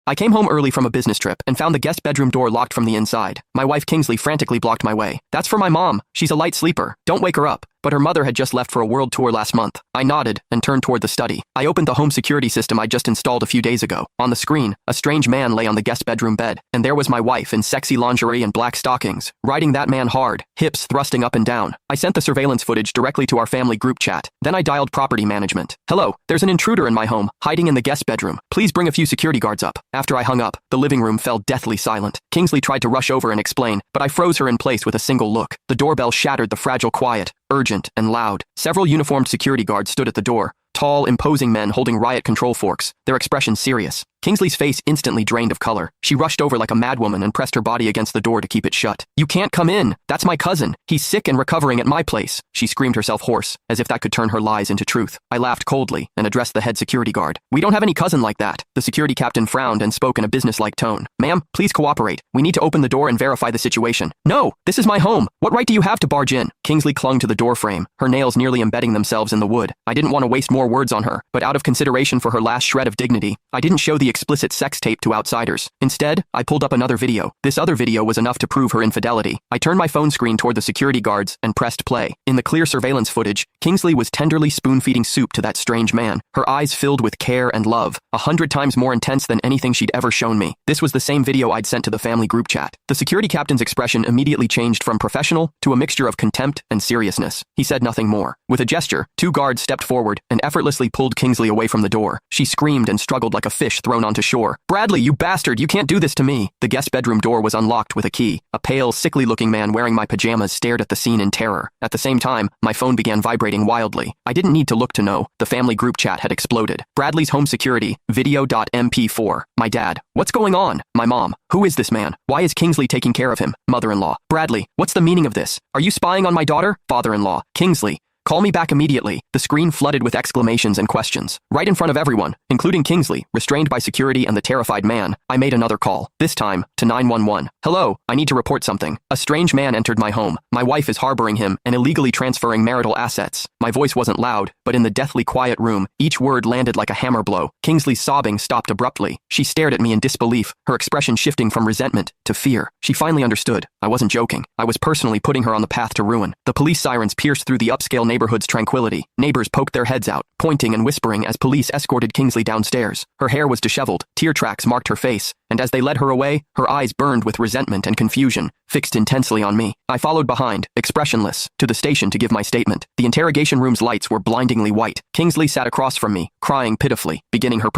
I came home early from a business trip and found the guest bedroom door locked from the inside. My wife Kingsley frantically blocked my way. That's for my mom. She's a light sleeper. Don't wake her up. But her mother had just left for a world tour last month. I nodded and turned toward the study. I opened the home security system I just installed a few days ago. On the screen, a strange man lay on the guest bedroom bed, and there was my wife in sexy lingerie and black stockings, riding that man hard, hips thrusting up and down. I sent the surveillance footage directly to our family group chat. Then I dialed property management. Hello, there's an intruder in my home, hiding in the guest bedroom. Please bring a few security guards up. After I hung up, the living room fell deathly silent. Kingsley tried to rush over and explain, but I froze her in place with a single look. The doorbell shattered the fragile quiet, urgent and loud. Several uniformed security guards stood at the door, tall, imposing men holding riot control forks, their expressions serious. Kingsley's face instantly drained of color. She rushed over like a madwoman and pressed her body against the door to keep it shut. You can't come in. That's my cousin. He's sick and recovering at my place. She screamed herself hoarse, as if that could turn her lies into truth. I laughed coldly and addressed the head security guard. We don't have any cousin like that. The security captain frowned and spoke in a businesslike tone. Ma'am, please cooperate. We need to open the door and verify the situation. No, this is my home. What right do you have to barge in? Kingsley clung to the door frame, her nails nearly embedding themselves in the wood. I didn't want to waste more words on her, but out of consideration for her last shred of dignity, I didn't show the explicit sex tape to outsiders. Instead, I pulled up another video. This other video was enough to prove her infidelity. I turned my phone screen toward the security guards and pressed play. In the clear surveillance footage, Kingsley was tenderly spoon-feeding soup to that strange man, her eyes filled with care and love, 100 times more intense than anything she'd ever shown me. This was the same video I'd sent to the family group chat. The security captain's expression immediately changed from professional to a mixture of contempt and seriousness. He said nothing more. With a gesture, two guards stepped forward and effortlessly pulled Kingsley away from the door. She screamed and struggled like a fish thrown onto shore. Bradley, you bastard, you can't do this to me. The guest bedroom door was unlocked with a key. A pale, sickly-looking man wearing my pajamas stared at the scene in terror. At the same time, my phone began vibrating wildly. I didn't need to look to know. The family group chat had exploded. Bradley's home security, video.mp4. My dad. What's going on? My mom. Who is this man? Why is Kingsley taking care of him? Mother-in-law. Bradley, what's the meaning of this? Are you spying on my daughter? Father-in-law. Kingsley. Call me back immediately. The screen flooded with exclamations and questions. Right in front of everyone, including Kingsley, restrained by security and the terrified man, I made another call, this time to 911. Hello, I need to report something. A strange man entered my home. My wife is harboring him and illegally transferring marital assets. My voice wasn't loud, but in the deathly quiet room, each word landed like a hammer blow. Kingsley's sobbing stopped abruptly. She stared at me in disbelief, her expression shifting from resentment to fear. She finally understood. I wasn't joking. I was personally putting her on the path to ruin. The police sirens pierced through the upscale neighborhood's tranquility. Neighbors poked their heads out, pointing and whispering as police escorted Kingsley downstairs. Her hair was disheveled, tear tracks marked her face, and as they led her away, her eyes burned with resentment and confusion, fixed intensely on me. I followed behind, expressionless, to the station to give my statement. The interrogation room's lights were blindingly white. Kingsley sat across from me, crying pitifully, beginning her